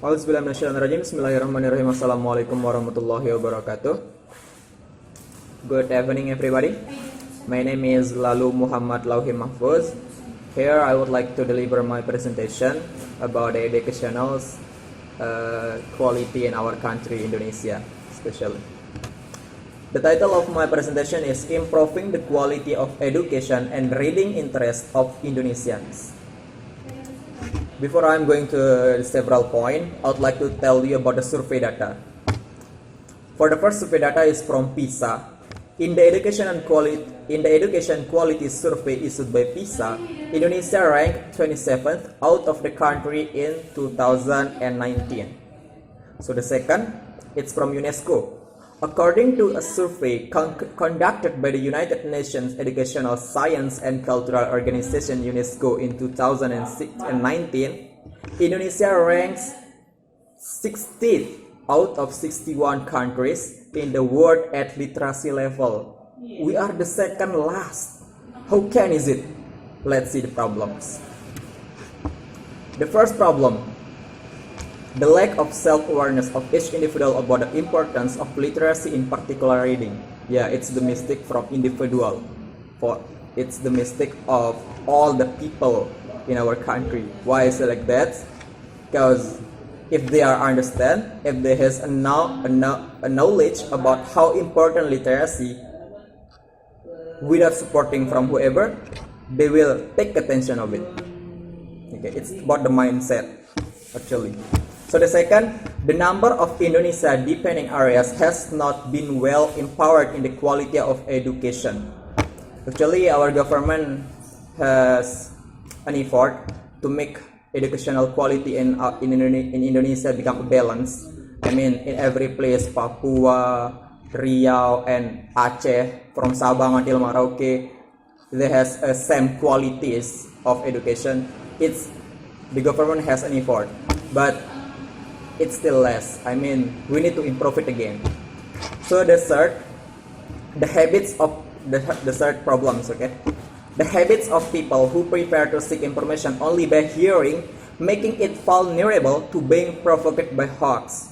Bismillahirrahmanirrahim. Assalamualaikum warahmatullahi wabarakatuh. Good evening, everybody. My name is Lalu Muhammad Lauhim Mahfuz. Here I would like to deliver my presentation about the educational quality in our country, Indonesia, especially. The title of my presentation is Improving the Quality of Education and Reading Interest of Indonesians. Before I'm going to several points, I would like to tell you about the survey data. For the first survey data is from PISA. In the education quality survey issued by PISA, Indonesia ranked 27th out of the country in 2019. So the second, it's from UNESCO. According to a survey conducted by the United Nations Educational, Science and Cultural Organization UNESCO in 2019, Indonesia ranks 60th out of 61 countries in the world at literacy level. We are the second last. How can is it? Let's see the problems. The first problem, the lack of self-awareness of each individual about the importance of literacy, in particular reading. Yeah, it's the mistake from individual. It's the mistake of all the people in our country. Why is it like that? Because if they are understand, if they has a knowledge about how important literacy, without supporting from whoever, they will take attention of it. Okay, it's about the mindset actually. So the second, the number of Indonesia dependent areas has not been well empowered in the quality of education. Actually, our government has an effort to make educational quality in Indonesia become a balance. I mean, in every place, Papua, Riau, and Aceh, from Sabang until Merauke, they has a same qualities of education. The government has an effort, but it's still less. I mean, we need to improve it again. So the third problems, okay? The habits of people who prefer to seek information only by hearing, making it vulnerable to being provoked by hoax.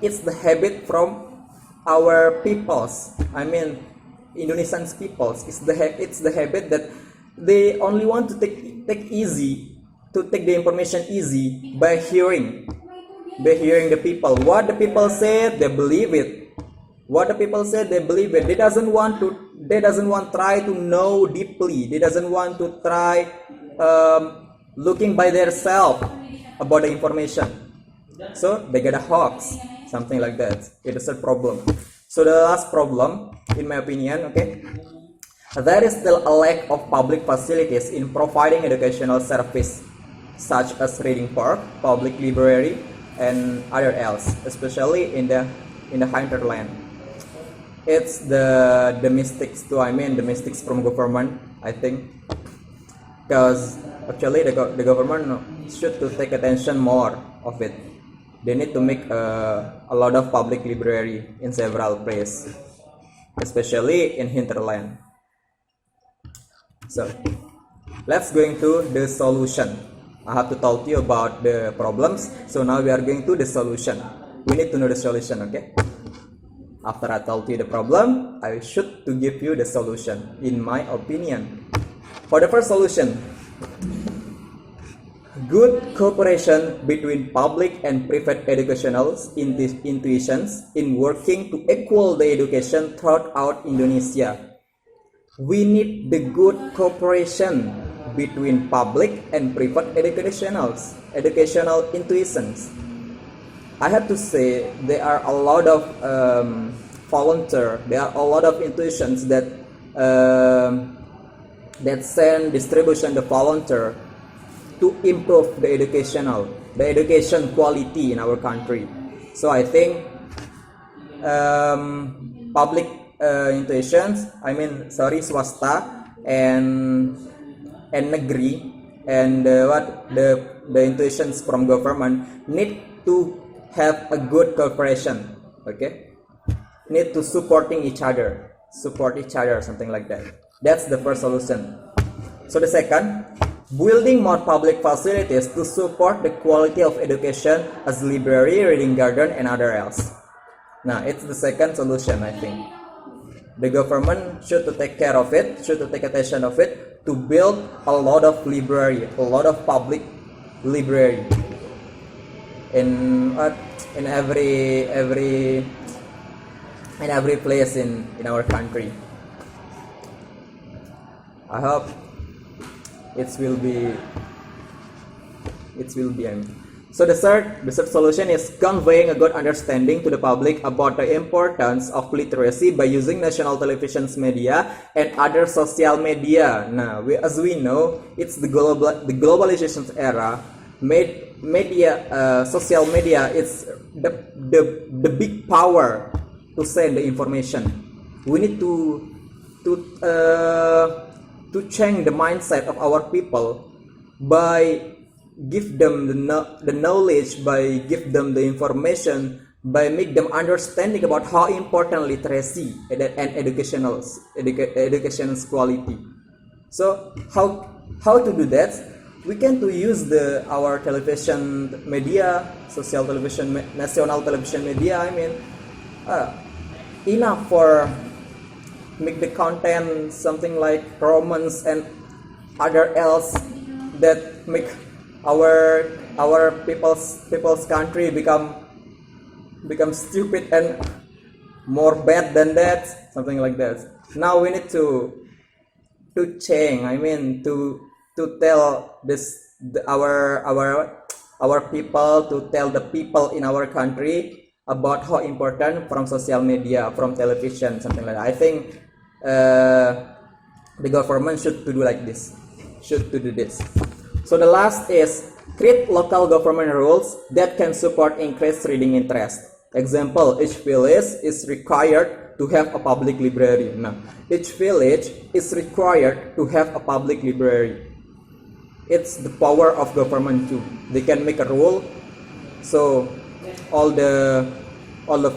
It's the habit from our peoples. I mean, Indonesian peoples. It's the habit that they only want to take the information easy by hearing. By hearing the people, what the people say, they believe it. What the people say, they believe it. They doesn't want try to know deeply. They doesn't want to try looking by themselves about the information. So they get a hoax, something like that. It is a problem. So the last problem, in my opinion, okay, there is still a lack of public facilities in providing educational service, such as reading park, public library, and other else, especially in the hinterland. It's the mistakes too. I mean, the mistakes from government, I think, because actually the government should to take attention more of it. They need to make a lot of public library in several places, especially in hinterland. So let's go into the solution. I have to talk to you about the problems. So now we are going to the solution. We need to know the solution, okay? After I tell you the problem, I should to give you the solution, in my opinion. For the first solution, good cooperation between public and private educational institutions in working to equal the education throughout Indonesia. We need the good cooperation between public and private educational institutions. I have to say there are a lot of volunteer. There are a lot of institutions that send distribution the volunteer to improve the education quality in our country. So I think public institutions, swasta and negeri and the institutions from government need to have a good cooperation, okay? Need to support each other, something like that. That's the first solution. So the second, Building more public facilities to support the quality of education as library, reading garden, and other else. Now, it's the second solution, I think. The government should to take care of it, should to take attention of it, to build a lot of library, a lot of public library in every place in our country. I hope it will be. So the third solution is conveying a good understanding to the public about the importance of literacy by using national television's media and other social media. Now, as we know, it's the globalization era. Social media is the big power to send the information. We need to change the mindset of our people by give them the knowledge, by give them the information, by make them understanding about how important literacy and education's quality. So how to do that? We can to use our television media, social television, national television media. I mean, enough for make the content something like romance and other else that make our people's country become stupid and more bad than that, something like that. Now we need to change. I mean, to tell our people, to tell the people in our country about how important from social media, from television, something like that. I think the government should do like this, should do this. So the last is create local government rules that can support increased reading interest. Example, each village is required to have a public library. Now, each village is required to have a public library. It's the power of government too. They can make a rule, so all the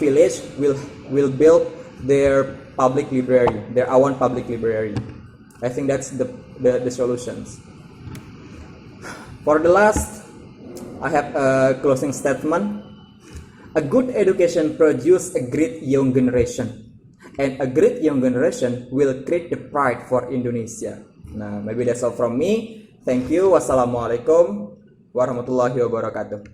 village will build their public library, their own public library. I think that's the solutions. For the last, I have a closing statement. A good education produces a great young generation, and a great young generation will create the pride for Indonesia. Nah, maybe that's all from me. Thank you. Wassalamualaikum warahmatullahi wabarakatuh.